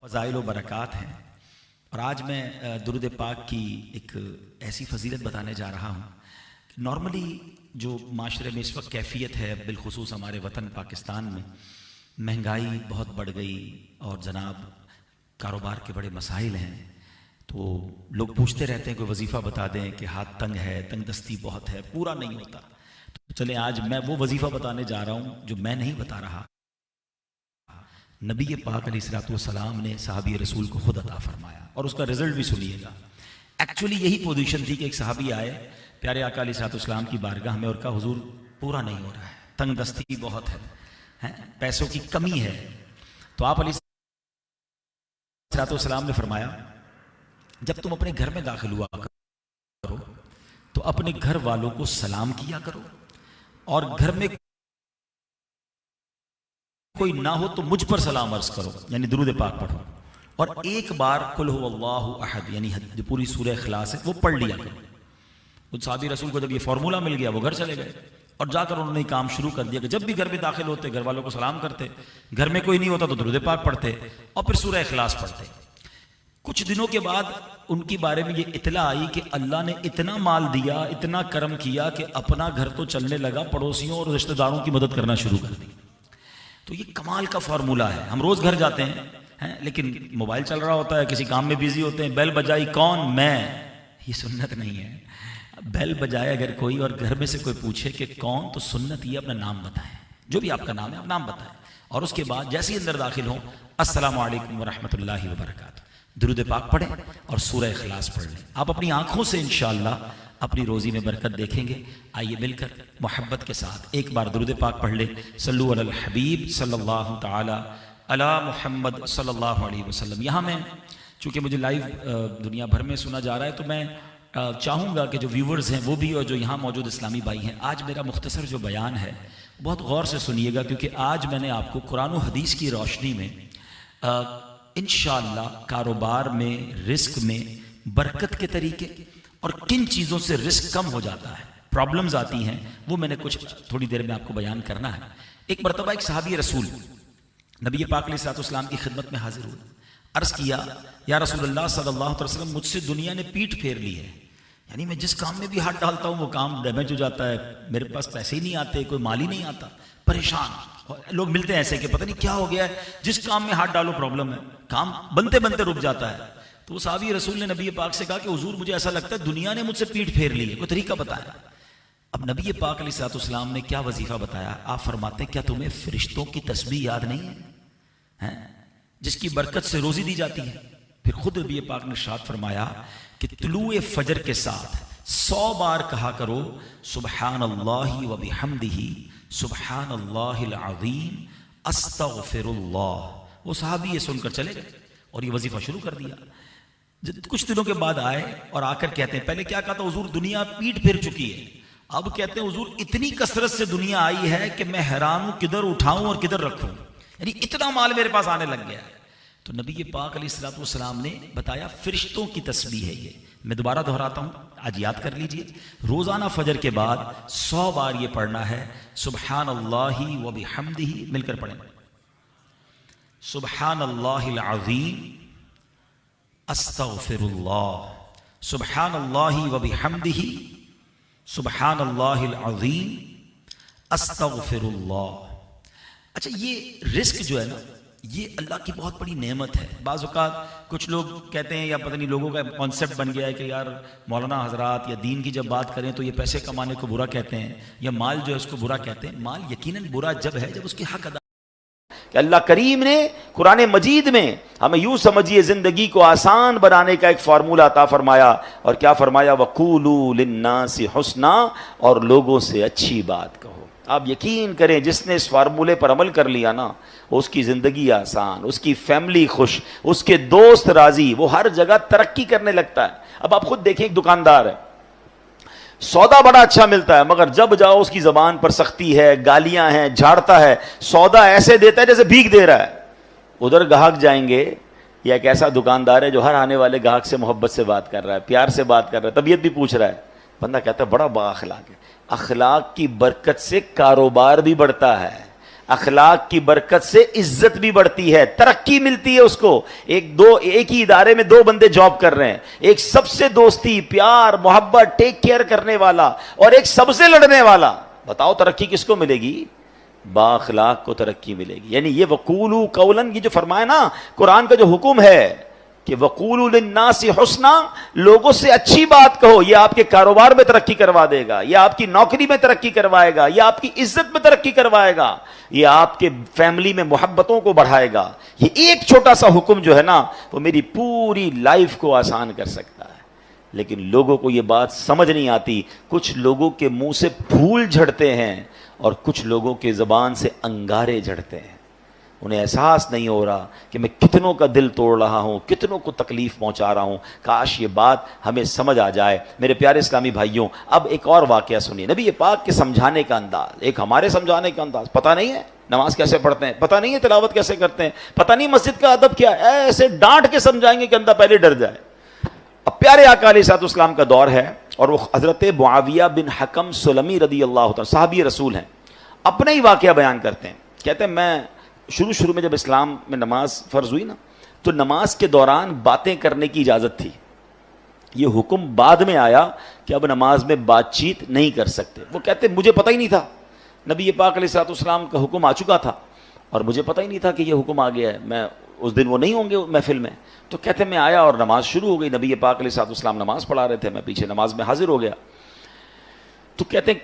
فضائل و برکات ہیں، اور آج میں درود پاک کی ایک ایسی فضیلت بتانے جا رہا ہوں کہ نارملی جو معاشرے میں اس وقت کیفیت ہے، بالخصوص ہمارے وطن پاکستان میں مہنگائی بہت بڑھ گئی اور جناب کاروبار کے بڑے مسائل ہیں، تو لوگ پوچھتے رہتے ہیں کوئی وظیفہ بتا دیں کہ ہاتھ تنگ ہے، تنگ دستی بہت ہے، پورا نہیں ہوتا. تو چلیں آج میں وہ وظیفہ بتانے جا رہا ہوں جو میں نہیں بتا رہا، نبی پاک علیہ الصلوۃ والسلام نے صحابی رسول کو خود عطا فرمایا، اور اس کا رزلٹ بھی سنیے گا. ایکچولی یہی پوزیشن تھی کہ ایک صحابی آئے پیارے آقا علیہ الصلوۃ والسلام کی بارگاہ میں اور کہا حضور پورا نہیں ہو رہا ہے، تنگ دستی بہت ہے، پیسوں کی کمی ہے. تو آپ علیہ الصلوۃ والسلام نے فرمایا جب تم اپنے گھر میں داخل ہوا کرو تو اپنے گھر والوں کو سلام کیا کرو، اور گھر میں کوئی نہ ہو تو مجھ پر سلام عرض کرو، یعنی درود پاک پڑھو، اور ایک بار قل هو اللہ احد یعنی جو پوری سورہ اخلاص ہے وہ پڑھ لیا کرو. اس صحابی رسول کو جب یہ فارمولا مل گیا وہ گھر چلے گئے اور جا کر انہوں نے کام شروع کر دیا کہ جب بھی گھر میں داخل ہوتے گھر والوں کو سلام کرتے، گھر میں کوئی نہیں ہوتا تو درود پاک پڑھتے اور پھر سورہ اخلاص پڑھتے. کچھ دنوں کے بعد ان کی بارے میں یہ اطلاع آئی کہ اللہ نے اتنا مال دیا، اتنا کرم کیا کہ اپنا گھر تو چلنے لگا، پڑوسیوں اور رشتہ داروں کی مدد کرنا شروع کر دی. تو یہ کمال کا فارمولہ ہے. ہم روز گھر جاتے ہیں لیکن موبائل چل رہا ہوتا ہے، کسی کام میں بیزی ہوتے ہیں، بیل بجائی کون؟ میں. یہ سنت نہیں ہے. بیل بجائے اگر کوئی اور گھر میں سے کوئی پوچھے کہ کون، تو سنت یہ اپنا نام بتائیں، جو بھی آپ کا نام ہے آپ نام بتائیں، اور اس کے بعد جیسے ہی اندر داخل ہوں السلام علیکم ورحمۃ اللہ وبرکاتہ، درود پاک پڑھیں اور سورہ اخلاص پڑھ لیں. آپ اپنی آنکھوں سے انشاءاللہ اپنی روزی میں برکت دیکھیں گے. آئیے مل کر محبت کے ساتھ ایک بار درود پاک پڑھ لیں. صلو علی الحبیب صلی اللہ تعالی علی محمد صلی اللہ علیہ وسلم. یہاں میں چونکہ مجھے لائیو دنیا بھر میں سنا جا رہا ہے تو میں چاہوں گا کہ جو ویورز ہیں وہ بھی اور جو یہاں موجود اسلامی بھائی ہیں، آج میرا مختصر جو بیان ہے بہت غور سے سنیے گا، کیونکہ آج میں نے آپ کو قرآن و حدیث کی روشنی میں انشاءاللہ کاروبار میں، رزق میں برکت کے طریقے اور کن چیزوں سے رزق کم ہو جاتا ہے، پرابلمز آتی ہیں، وہ میں نے کچھ تھوڑی دیر میں آپ کو بیان کرنا ہے. ایک مرتبہ ایک صحابی رسول نبی پاک علیہ الصلوۃ والسلام کی خدمت میں حاضر ہوئے. عرض کیا یا رسول اللہ صلی اللہ علیہ وسلم، مجھ سے دنیا نے پیٹ پھیر لی ہے، یعنی میں جس کام میں بھی ہاتھ ڈالتا ہوں وہ کام ڈیمیج ہو جاتا ہے، میرے پاس پیسے ہی نہیں آتے، کوئی مال ہی نہیں آتا، پریشان. لوگ ملتے ہیں ایسے کہ پتہ نہیں کیا ہو گیا ہے، جس کام میں ہاتھ ڈالو پرابلم ہے، کام بنتے بنتے رک جاتا ہے. تو وہ صحابی رسول نے نبی پاک سے کہا کہ حضور مجھے ایسا لگتا ہے دنیا نے مجھ سے پیٹ پھیر لی ہے، کوئی طریقہ بتایا. اب نبی پاک علیہ الصلوۃ والسلام نے کیا وظیفہ بتایا؟ آپ فرماتے ہیں کیا تمہیں فرشتوں کی تسبیح یاد نہیں ہے جس کی برکت سے روزی دی جاتی ہے؟ پھر خود نبی پاک نے ارشاد فرمایا کہ طلوع فجر کے ساتھ 100 بار کہا کرو سبحان اللہ و بحمدہ سبحان اللہ العظیم استغفر اللہ. وہ صحابی یہ سن کر چلے گئے اور یہ وظیفہ شروع کر دیا. کچھ دنوں کے بعد آئے اور آ کر کہتے ہیں پہلے کیا کہا تھا حضور دنیا پیٹ پھیر چکی ہے، اب کہتے ہیں حضور اتنی کثرت سے دنیا آئی ہے کہ میں حیران ہوں کدھر اٹھاؤں اور کدھر رکھوں، یعنی اتنا مال میرے پاس آنے لگ گیا ہے. تو نبی پاک علیہ الصلوۃ والسلام نے بتایا فرشتوں کی تسبیح ہے یہ. میں دوبارہ دہراتا ہوں، آج یاد کر لیجئے، روزانہ فجر کے بعد 100 بار یہ پڑھنا ہے سبحان اللہ و بحمدہ، مل کر پڑھیں سبحان اللہ العظیم استغفر اللہ، سبحان اللہ و بحمدہ سبحان اللہ العظیم استغفر اللہ. اچھا یہ رزق جو ہے نا یہ اللہ کی بہت بڑی نعمت ہے. بعض اوقات کچھ لوگ کہتے ہیں یا پتہ نہیں لوگوں کا کانسیپٹ بن گیا ہے کہ یار مولانا حضرات یا دین کی جب بات کریں تو یہ پیسے کمانے کو برا کہتے ہیں یا مال جو ہے اس کو برا کہتے ہیں. مال یقیناً برا جب ہے جب اس کی حق ادا کہ اللہ کریم نے قرآن مجید میں ہمیں یوں سمجھیے زندگی کو آسان بنانے کا ایک فارمولہ عطا فرمایا. اور کیا فرمایا؟ وَقُولُوا لِلنَّاسِ حُسْنًا، اور لوگوں سے اچھی بات کہو. آپ یقین کریں جس نے اس فارمولے پر عمل کر لیا نا اس کی زندگی آسان، اس کی فیملی خوش، اس کے دوست راضی، وہ ہر جگہ ترقی کرنے لگتا ہے. اب آپ خود دیکھیں ایک دکاندار ہے، سودا بڑا اچھا ملتا ہے مگر جب جاؤ اس کی زبان پر سختی ہے، گالیاں ہیں، جھاڑتا ہے، سودا ایسے دیتا ہے جیسے بھیک دے رہا ہے. ادھر گاہک جائیں گے، یا ایک ایسا دکاندار ہے جو ہر آنے والے گاہک سے محبت سے بات کر رہا ہے، پیار سے بات کر رہا ہے، طبیعت بھی پوچھ رہا ہے. بندہ کہتا ہے بڑا با اخلاق ہے. اخلاق کی برکت سے کاروبار بھی بڑھتا ہے، اخلاق کی برکت سے عزت بھی بڑھتی ہے، ترقی ملتی ہے اس کو۔ ایک ہی ادارے میں دو بندے جاب کر رہے ہیں، ایک سب سے دوستی، پیار، محبت، ٹیک کیئر کرنے والا، اور ایک سب سے لڑنے والا، بتاؤ ترقی کس کو ملے گی؟ با اخلاق کو ترقی ملے گی۔ یعنی یہ وقولوا قولا، یہ جو فرمایا نا قرآن کا جو حکم ہے کہ وقولوا للناس حسنا، لوگوں سے اچھی بات کہو، یہ آپ کے کاروبار میں ترقی کروا دے گا، یہ آپ کی نوکری میں ترقی کروائے گا، یہ آپ کی عزت میں ترقی کروائے گا، یہ آپ کے فیملی میں محبتوں کو بڑھائے گا۔ یہ ایک چھوٹا سا حکم جو ہے نا وہ میری پوری لائف کو آسان کر سکتا ہے۔ لیکن لوگوں کو یہ بات سمجھ نہیں آتی، کچھ لوگوں کے منہ سے پھول جھڑتے ہیں اور کچھ لوگوں کے زبان سے انگارے جھڑتے ہیں۔ انہیں احساس نہیں ہو رہا کہ میں کتنوں کا دل توڑ رہا ہوں، کتنوں کو تکلیف پہنچا رہا ہوں۔ کاش یہ بات ہمیں سمجھ آ جائے۔ میرے پیارے اسلامی بھائیوں، اب ایک اور واقعہ سنیے۔ نبی پاک کے سمجھانے کا انداز، ایک ہمارے سمجھانے کا انداز، پتہ نہیں ہے نماز کیسے پڑھتے ہیں، پتہ نہیں ہے تلاوت کیسے کرتے ہیں، پتہ نہیں مسجد کا ادب کیا ہے، ایسے ڈانٹ کے سمجھائیں گے کہ بندہ پہلے ڈر جائے۔ اب پیارے آقا علیہ الصلوۃ والسلام کا دور ہے اور وہ حضرت معاویہ بن حکم سلمی رضی اللہ تعالیٰ صحابی رسول ہیں، اپنا ہی واقعہ بیان کرتے ہیں۔ کہتے ہیں میں شروع میں جب اسلام میں نماز فرض ہوئی نا تو نماز کے دوران باتیں کرنے کی اجازت تھی۔ یہ حکم بعد میں آیا کہ اب نماز میں بات چیت نہیں کر سکتے۔ وہ کہتے ہیں مجھے پتہ ہی نہیں تھا، نبی پاک علیہ الصلوۃ والسلام کا حکم آ چکا تھا اور مجھے پتہ ہی نہیں تھا کہ یہ حکم آ گیا ہے۔ میں اس دن وہ نہیں ہوں گے محفل میں، تو کہتے ہیں میں آیا اور نماز شروع ہو گئی، نبی پاک علیہ الصلوۃ والسلام نماز پڑھا رہے تھے، میں پیچھے نماز میں حاضر ہو گیا۔ تو کہتے ہیں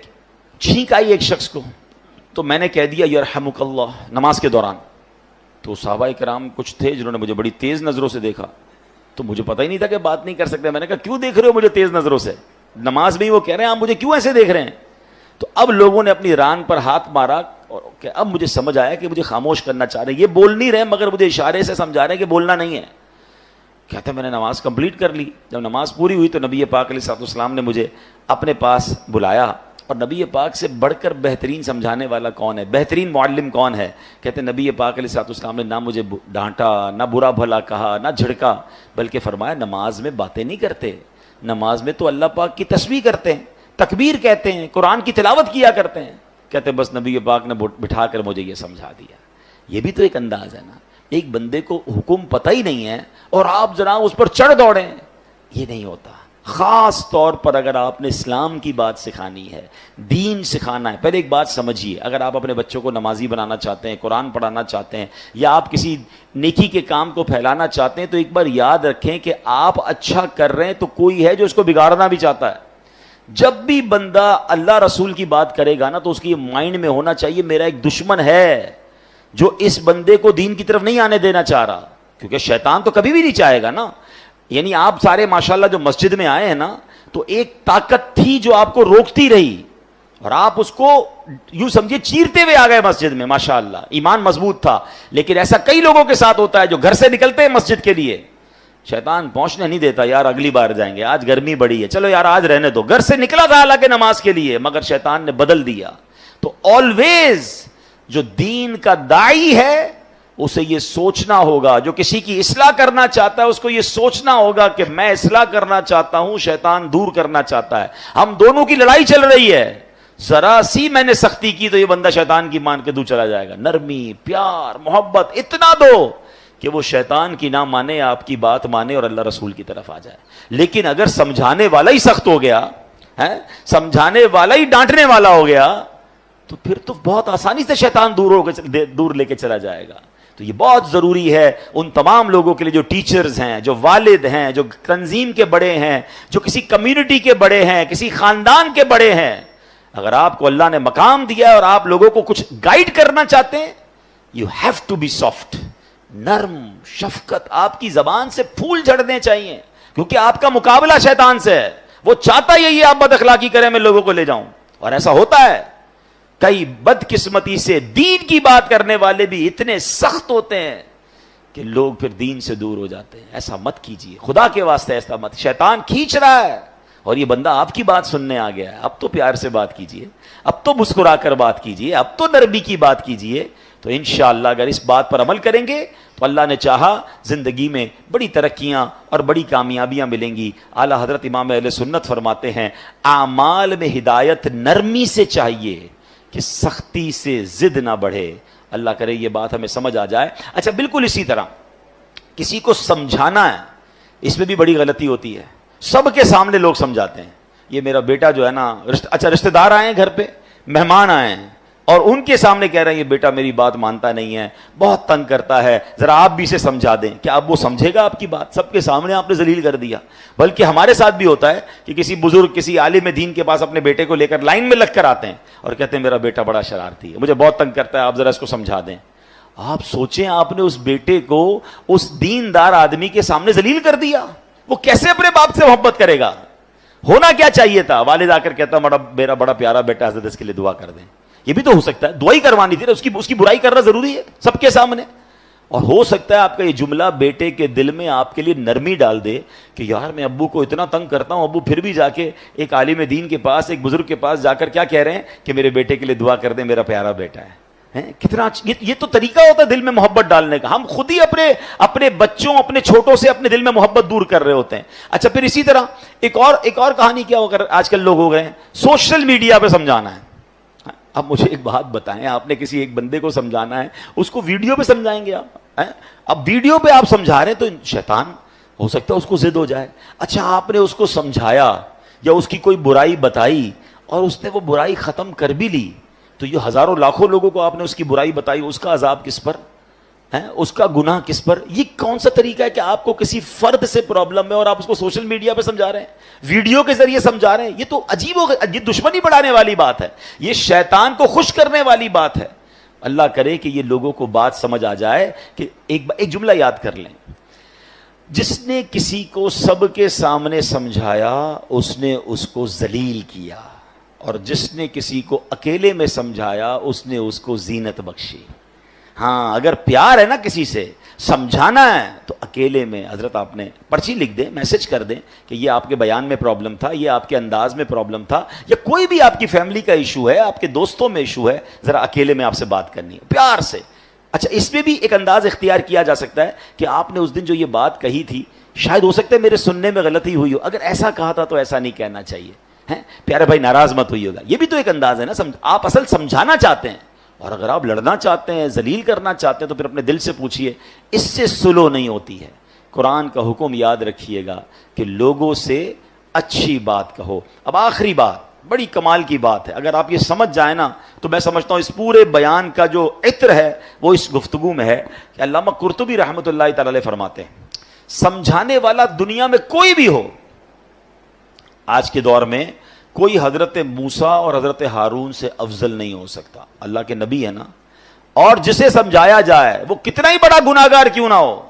چھینک آئی ایک شخص کو، تو میں نے کہہ دیا یرحمک اللہ نماز کے دوران۔ تو صحابہ کرام کچھ تھے جنہوں نے مجھے بڑی تیز نظروں سے دیکھا، تو مجھے پتہ ہی نہیں تھا کہ بات نہیں کر سکتے۔ میں نے کہا کیوں دیکھ رہے ہو مجھے تیز نظروں سے؟ نماز میں ہی وہ کہہ رہے ہیں آپ مجھے کیوں ایسے دیکھ رہے ہیں؟ تو اب لوگوں نے اپنی ران پر ہاتھ مارا اور کہ اب مجھے سمجھ آیا کہ مجھے خاموش کرنا چاہ رہے ہیں، یہ بول نہیں رہے مگر مجھے اشارے سے سمجھا رہے ہیں کہ بولنا نہیں ہے۔ کہتا میں نے نماز کمپلیٹ کر لی۔ جب نماز پوری ہوئی تو نبی پاک علیہ الصلوۃ والسلام نے مجھے اپنے پاس بلایا، اور نبی پاک سے بڑھ کر بہترین سمجھانے والا کون ہے، بہترین معلم کون ہے؟ کہتے ہیں نبی پاک علیہ الصلوۃ والسلام نے نہ مجھے ڈانٹا، نہ برا بھلا کہا، نہ جھڑکا، بلکہ فرمایا نماز میں باتیں نہیں کرتے، نماز میں تو اللہ پاک کی تسبیح کرتے ہیں، تکبیر کہتے ہیں، قرآن کی تلاوت کیا کرتے ہیں۔ کہتے ہیں بس نبی پاک نے بٹھا کر مجھے یہ سمجھا دیا۔ یہ بھی تو ایک انداز ہے نا، ایک بندے کو حکم پتہ ہی نہیں ہے اور آپ جناب اس پر چڑھ دوڑیں، یہ نہیں ہوتا۔ خاص طور پر اگر آپ نے اسلام کی بات سکھانی ہے، دین سکھانا ہے، پہلے ایک بات سمجھیے، اگر آپ اپنے بچوں کو نمازی بنانا چاہتے ہیں، قرآن پڑھانا چاہتے ہیں، یا آپ کسی نیکی کے کام کو پھیلانا چاہتے ہیں، تو ایک بار یاد رکھیں کہ آپ اچھا کر رہے ہیں تو کوئی ہے جو اس کو بگاڑنا بھی چاہتا ہے۔ جب بھی بندہ اللہ رسول کی بات کرے گا نا تو اس کی مائنڈ میں ہونا چاہیے میرا ایک دشمن ہے جو اس بندے کو دین کی طرف نہیں آنے دینا چاہ رہا، کیونکہ شیطان تو کبھی بھی نہیں چاہے گا نا۔ یعنی آپ سارے ماشاءاللہ جو مسجد میں آئے ہیں نا تو ایک طاقت تھی جو آپ کو روکتی رہی اور آپ اس کو یوں سمجھے چیرتے ہوئے آ گئے مسجد میں، ماشاءاللہ ایمان مضبوط تھا۔ لیکن ایسا کئی لوگوں کے ساتھ ہوتا ہے جو گھر سے نکلتے ہیں مسجد کے لیے، شیطان پہنچنے نہیں دیتا، یار اگلی بار جائیں گے، آج گرمی بڑی ہے، چلو یار آج رہنے دو۔ گھر سے نکلا تھا حالانکہ نماز کے لیے، مگر شیطان نے بدل دیا۔ تو آلویز جو دین کا داعی ہے اسے یہ سوچنا ہوگا، جو کسی کی اصلاح کرنا چاہتا ہے اس کو یہ سوچنا ہوگا کہ میں اصلاح کرنا چاہتا ہوں، شیطان دور کرنا چاہتا ہے، ہم دونوں کی لڑائی چل رہی ہے۔ ذرا سی میں نے سختی کی تو یہ بندہ شیطان کی مان کے دور چلا جائے گا۔ نرمی، پیار، محبت اتنا دو کہ وہ شیطان کی نہ مانے، آپ کی بات مانے اور اللہ رسول کی طرف آ جائے۔ لیکن اگر سمجھانے والا ہی سخت ہو گیا ہے، سمجھانے والا ہی ڈانٹنے والا ہو گیا، تو پھر تو بہت آسانی سے شیطان دور لے کے چلا جائے گا۔ تو یہ بہت ضروری ہے ان تمام لوگوں کے لیے جو ٹیچرز ہیں، جو والد ہیں، جو تنظیم کے بڑے ہیں، جو کسی کمیونٹی کے بڑے ہیں، کسی خاندان کے بڑے ہیں، اگر آپ کو اللہ نے مقام دیا ہے اور آپ لوگوں کو کچھ گائیڈ کرنا چاہتے ہیں، you have to be soft, نرم، شفقت، آپ کی زبان سے پھول جھڑنے چاہیے، کیونکہ آپ کا مقابلہ شیطان سے ہے۔ وہ چاہتا یہی آپ بد اخلاقی کریں، میں لوگوں کو لے جاؤں، اور ایسا ہوتا ہے۔ کئی بدقسمتی سے دین کی بات کرنے والے بھی اتنے سخت ہوتے ہیں کہ لوگ پھر دین سے دور ہو جاتے ہیں۔ ایسا مت کیجیے، خدا کے واسطے ایسا مت۔ شیطان کھینچ رہا ہے اور یہ بندہ آپ کی بات سننے آ گیا ہے، اب تو پیار سے بات کیجیے، اب تو مسکرا کر بات کیجیے، اب تو نرمی کی بات کیجیے۔ تو انشاءاللہ اگر اس بات پر عمل کریں گے تو اللہ نے چاہا زندگی میں بڑی ترقیاں اور بڑی کامیابیاں ملیں گی۔ اعلیٰ حضرت امام اہل سنت فرماتے ہیں اعمال میں ہدایت نرمی سے چاہیے کہ سختی سے ضد نہ بڑھے، اللہ کرے یہ بات ہمیں سمجھ آ جائے. اچھا بالکل اسی طرح کسی کو سمجھانا ہے, اس میں بھی بڑی غلطی ہوتی ہے. سب کے سامنے لوگ سمجھاتے ہیں, یہ میرا بیٹا جو ہے نا, اچھا رشتہ دار آئے ہیں گھر پہ, مہمان آئے ہیں, اور ان کے سامنے کہہ رہے ہیں یہ بیٹا میری بات مانتا نہیں ہے, بہت تنگ کرتا ہے, ذرا آپ بھی اسے سمجھا دیں. کیا اب وہ سمجھے گا آپ کی بات؟ سب کے سامنے آپ نے ذلیل کر دیا. بلکہ ہمارے ساتھ بھی ہوتا ہے کہ کسی بزرگ, کسی عالم دین کے پاس اپنے بیٹے کو لے کر لائن میں لگ کر آتے ہیں اور کہتے ہیں میرا بیٹا بڑا شرارتی ہے, مجھے بہت تنگ کرتا ہے, آپ ذرا اس کو سمجھا دیں. آپ سوچیں, آپ نے اس بیٹے کو اس دیندار آدمی کے سامنے ذلیل کر دیا, وہ کیسے اپنے باپ سے محبت کرے گا؟ ہونا کیا چاہیے تھا, والد آ کر کہتا میرا بڑا پیارا بیٹا, حضرت اس کے لیے دعا کر دیں. یہ بھی تو ہو سکتا ہے, دعائی کروانی تھی, اس کی برائی کرنا ضروری ہے سب کے سامنے. اور ہو سکتا ہے آپ کا یہ جملہ بیٹے کے دل میں آپ کے لیے نرمی ڈال دے کہ یار میں ابو کو اتنا تنگ کرتا ہوں, ابو پھر بھی جا کے ایک عالم دین کے پاس, ایک بزرگ کے پاس جا کر کیا کہہ رہے ہیں کہ میرے بیٹے کے لیے دعا کر دیں, میرا پیارا بیٹا ہے. کتنا یہ تو طریقہ ہوتا ہے دل میں محبت ڈالنے کا. ہم خود ہی اپنے بچوں, اپنے چھوٹوں سے اپنے دل میں محبت دور کر رہے ہوتے ہیں. اچھا پھر اسی طرح ایک اور کہانی کیا ہو کر آج کل لوگ ہو گئے ہیں, سوشل میڈیا پہ سمجھانا ہے. اب مجھے ایک بات بتائیں, آپ نے کسی ایک بندے کو سمجھانا ہے, اس کو ویڈیو پہ سمجھائیں گے آپ؟ اب ویڈیو پہ آپ سمجھا رہے ہیں تو شیطان ہو سکتا ہے اس کو ضد ہو جائے. اچھا آپ نے اس کو سمجھایا یا اس کی کوئی برائی بتائی اور اس نے وہ برائی ختم کر بھی لی, تو یہ ہزاروں لاکھوں لوگوں کو آپ نے اس کی برائی بتائی, اس کا عذاب کس پر ہے, اس کا گناہ کس پر؟ یہ کون سا طریقہ ہے کہ آپ کو کسی فرد سے پرابلم ہے اور آپ اس کو سوشل میڈیا پہ سمجھا رہے ہیں, ویڈیو کے ذریعے سمجھا رہے ہیں؟ یہ تو عجیب یہ دشمنی بڑھانے والی بات ہے, یہ شیطان کو خوش کرنے والی بات ہے. اللہ کرے کہ یہ لوگوں کو بات سمجھ آ جائے کہ ایک جملہ یاد کر لیں, جس نے کسی کو سب کے سامنے سمجھایا اس نے اس کو ذلیل کیا, اور جس نے کسی کو اکیلے میں سمجھایا اس نے اس کو زینت بخشی. ہاں اگر پیار ہے نا کسی سے, سمجھانا ہے تو اکیلے میں, حضرت آپ نے پرچی لکھ دیں, میسج کر دیں کہ یہ آپ کے بیان میں پرابلم تھا, یہ آپ کے انداز میں پرابلم تھا, یا کوئی بھی آپ کی فیملی کا ایشو ہے, آپ کے دوستوں میں ایشو ہے, ذرا اکیلے میں آپ سے بات کرنی ہے پیار سے. اچھا اس میں بھی ایک انداز اختیار کیا جا سکتا ہے کہ آپ نے اس دن جو یہ بات کہی تھی, شاید ہو سکتا ہے میرے سننے میں غلطی ہوئی ہو, اگر ایسا کہا تھا تو ایسا نہیں کہنا چاہیے, پیارے بھائی ناراض مت ہوئی ہوگا. یہ بھی تو ایک انداز ہے نا, آپ اصل سمجھانا چاہتے ہیں, اور اگر آپ لڑنا چاہتے ہیں, ذلیل کرنا چاہتے ہیں, تو پھر اپنے دل سے پوچھئے, اس سے سلو نہیں ہوتی ہے. قرآن کا حکم یاد رکھیے گا کہ لوگوں سے اچھی بات کہو. اب آخری بات بڑی کمال کی بات ہے, اگر آپ یہ سمجھ جائیں نا تو میں سمجھتا ہوں اس پورے بیان کا جو عطر ہے وہ اس گفتگو میں ہے. کہ علامہ قرطبی رحمۃ اللہ تعالی علیہ فرماتے ہیں, سمجھانے والا دنیا میں کوئی بھی ہو, آج کے دور میں کوئی حضرت موسیٰ اور حضرت ہارون سے افضل نہیں ہو سکتا. اللہ کے نبی ہے نا, اور جسے سمجھایا جائے وہ کتنا ہی بڑا گناہگار کیوں نہ ہو,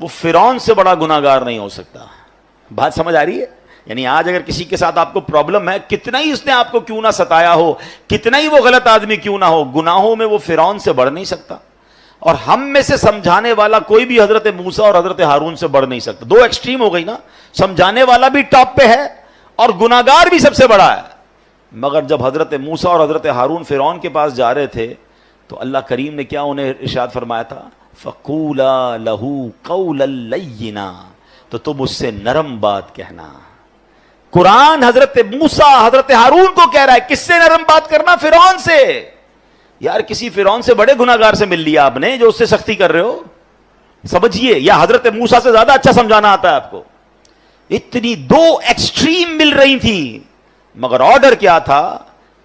وہ فرعون سے بڑا گناہگار نہیں ہو سکتا. بات سمجھ آ رہی ہے؟ یعنی آج اگر کسی کے ساتھ آپ کو پرابلم ہے, کتنا ہی اس نے آپ کو کیوں نہ ستایا ہو, کتنا ہی وہ غلط آدمی کیوں نہ ہو, گناہوں میں وہ فرعون سے بڑھ نہیں سکتا. اور ہم میں سے سمجھانے والا کوئی بھی حضرت موسیٰ اور حضرت ہارون سے بڑھ نہیں سکتا. دو ایکسٹریم ہو گئی نا, سمجھانے والا بھی ٹاپ پہ ہے اور گناہگار بھی سب سے بڑا ہے. مگر جب حضرت موسیٰ اور حضرت ہارون فرعون کے پاس جا رہے تھے تو اللہ کریم نے کیا انہیں ارشاد فرمایا تھا, فَقُولَا لَهُ قَوْلًا لَيِّنًا, تو تم اس سے نرم بات کہنا. قرآن حضرت موسیٰ حضرت ہارون کو کہہ رہا ہے, کس سے نرم بات کرنا؟ فرعون سے. یار کسی فرعون سے بڑے گناہگار سے مل لیا آپ نے جو اس سے سختی کر رہے ہو, سمجھیے. یا حضرت موسیٰ سے زیادہ اچھا سمجھانا آتا ہے آپ کو. اتنی دو ایکسٹریم مل رہی تھی, مگر آرڈر کیا تھا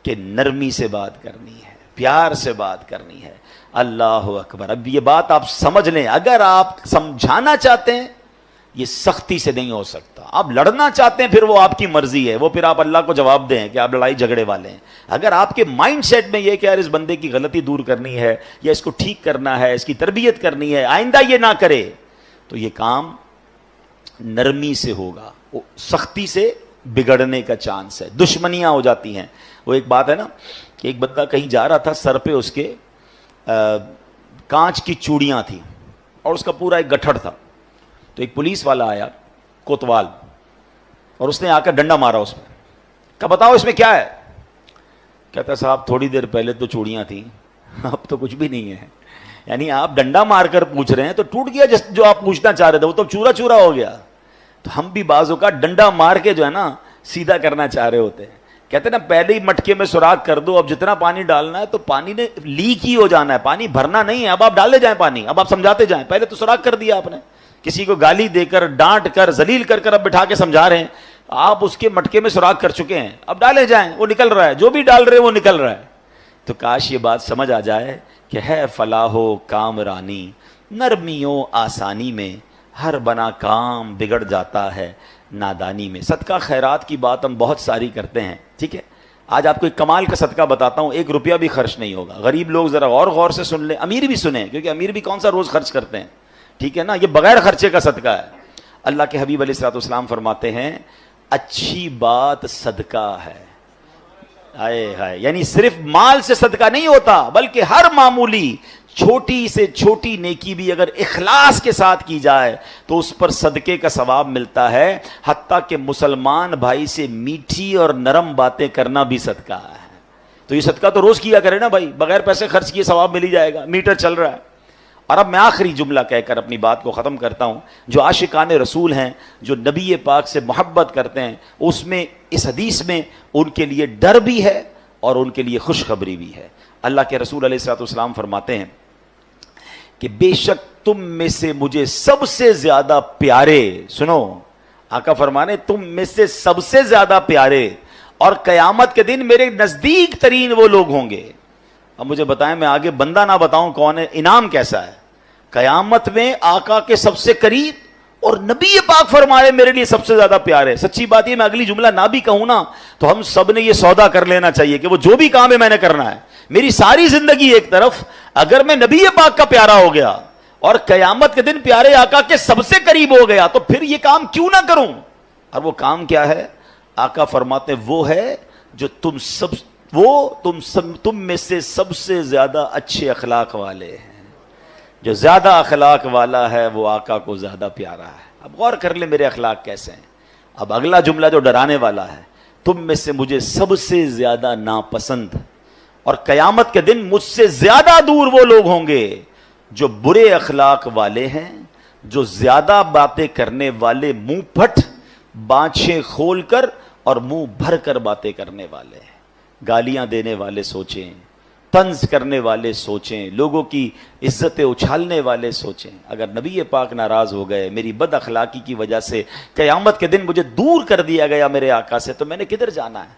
کہ نرمی سے بات کرنی ہے, پیار سے بات کرنی ہے. اللہ اکبر. اب یہ بات آپ سمجھ لیں, اگر آپ سمجھانا چاہتے ہیں یہ سختی سے نہیں ہو سکتا. آپ لڑنا چاہتے ہیں پھر وہ آپ کی مرضی ہے, وہ پھر آپ اللہ کو جواب دیں کہ آپ لڑائی جھگڑے والے ہیں. اگر آپ کے مائنڈ سیٹ میں یہ کہ یار اس بندے کی غلطی دور کرنی ہے, یا اس کو ٹھیک کرنا ہے, اس کی تربیت کرنی ہے, آئندہ یہ نہ کرے, تو یہ کام نرمی سے ہوگا. سختی سے بگڑنے کا چانس ہے, دشمنیاں ہو جاتی ہیں. وہ ایک بات ہے نا کہ ایک بندہ کہیں جا رہا تھا, سر پہ اس کے کانچ کی چوڑیاں تھیں اور اس کا پورا ایک گٹھڑ تھا. تو ایک پولیس والا آیا کوتوال, اور اس نے آ کر ڈنڈا مارا اس میں. کہ بتاؤ اس میں کیا ہے؟ کہتا صاحب تھوڑی دیر پہلے تو چوڑیاں تھیں, اب تو کچھ بھی نہیں ہے. یعنی آپ ڈنڈا مار کر پوچھ رہے ہیں تو ٹوٹ گیا جو آپ پوچھنا چاہ رہے تھے, وہ تو چورا چورا ہو گیا. تو ہم بھی بعضوں کا ڈنڈا مار کے جو ہے نا سیدھا کرنا چاہ رہے ہوتے ہیں. کہتے ہیں نا پہلے ہی مٹکے میں سوراخ کر دو, اب جتنا پانی ڈالنا ہے تو پانی نے لیک ہی ہو جانا ہے, پانی بھرنا نہیں ہے. اب آپ ڈالے جائیں پانی, اب آپ سمجھاتے جائیں. پہلے تو سوراخ کر دیا آپ نے, کسی کو گالی دے کر, ڈانٹ کر, ذلیل کر کر اب بٹھا کے سمجھا رہے ہیں. آپ اس کے مٹکے میں سوراخ کر چکے ہیں, اب ڈالے جائیں, وہ نکل رہا ہے, جو بھی ڈال رہے ہیں وہ نکل رہا ہے. تو کاش یہ بات سمجھ آ جائے کہ ہے فلاح و کامرانی, نرمیوں آسانی میں, ہر بنا کام بگڑ جاتا ہے نادانی میں. صدقہ خیرات کی بات ہم بہت ساری کرتے ہیں, ٹھیک ہے. آج آپ کو ایک کمال کا صدقہ بتاتا ہوں, 1 روپیہ بھی خرچ نہیں ہوگا. غریب لوگ ذرا غور سے سن لیں, امیر بھی سنیں, کیونکہ امیر بھی کون سا روز خرچ کرتے ہیں, ٹھیک ہے نا. یہ بغیر خرچے کا صدقہ ہے. اللہ کے حبیب علیہ الصلوۃ والسلام فرماتے ہیں اچھی بات صدقہ ہے. ہائے ہائے, یعنی صرف مال سے صدقہ نہیں ہوتا, بلکہ ہر معمولی چھوٹی سے چھوٹی نیکی بھی اگر اخلاص کے ساتھ کی جائے تو اس پر صدقے کا ثواب ملتا ہے. حتیٰ کہ مسلمان بھائی سے میٹھی اور نرم باتیں کرنا بھی صدقہ ہے. تو یہ صدقہ تو روز کیا کرے نا بھائی, بغیر پیسے خرچ کیے ثواب مل ہی جائے گا, میٹر چل رہا ہے. اور اب میں آخری جملہ کہہ کر اپنی بات کو ختم کرتا ہوں. جو عاشقان رسول ہیں, جو نبی پاک سے محبت کرتے ہیں, اس میں اس حدیث میں ان کے لیے ڈر بھی ہے اور ان کے لیے خوشخبری بھی ہے. اللہ کے رسول علیہ الصلوۃ والسلام فرماتے ہیں کہ بے شک تم میں سے مجھے سب سے زیادہ پیارے, سنو آقا فرمانے تم میں سے سب سے زیادہ پیارے اور قیامت کے دن میرے نزدیک ترین وہ لوگ ہوں گے. اب مجھے بتائیں, میں آگے بندہ نہ بتاؤں کون ہے, انعام کیسا ہے. قیامت میں آقا کے سب سے قریب اور نبی پاک فرمائے میرے لیے سب سے زیادہ پیارے. سچی بات یہ, میں اگلی جملہ نہ بھی کہوں نا تو ہم سب نے یہ سودا کر لینا چاہیے کہ وہ جو بھی کام ہے میں نے کرنا ہے. میری ساری زندگی ایک طرف, اگر میں نبی پاک کا پیارا ہو گیا اور قیامت کے دن پیارے آقا کے سب سے قریب ہو گیا تو پھر یہ کام کیوں نہ کروں. اور وہ کام کیا ہے؟ آقا فرماتے وہ ہے جو تم میں سے سب سے زیادہ اچھے اخلاق والے ہیں. جو زیادہ اخلاق والا ہے وہ آقا کو زیادہ پیارا ہے. اب غور کر لیں میرے اخلاق کیسے ہیں. اب اگلا جملہ جو ڈرانے والا ہے, تم میں سے مجھے سب سے زیادہ ناپسند اور قیامت کے دن مجھ سے زیادہ دور وہ لوگ ہوں گے جو برے اخلاق والے ہیں, جو زیادہ باتیں کرنے والے, منہ پھٹ, بانچیں کھول کر اور منہ بھر کر باتیں کرنے والے ہیں. گالیاں دینے والے سوچیں, طنز کرنے والے سوچیں, لوگوں کی عزتیں اچھالنے والے سوچیں. اگر نبی پاک ناراض ہو گئے, میری بد اخلاقی کی وجہ سے قیامت کے دن مجھے دور کر دیا گیا میرے آقا سے, تو میں نے کدھر جانا ہے.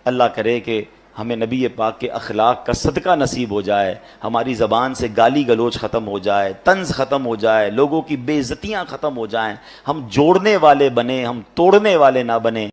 اللہ کرے کہ ہمیں نبی پاک کے اخلاق کا صدقہ نصیب ہو جائے, ہماری زبان سے گالی گلوچ ختم ہو جائے, طنز ختم ہو جائے, لوگوں کی بے عزتیاں ختم ہو جائیں, ہم جوڑنے والے بنیں, ہم توڑنے والے نہ بنیں.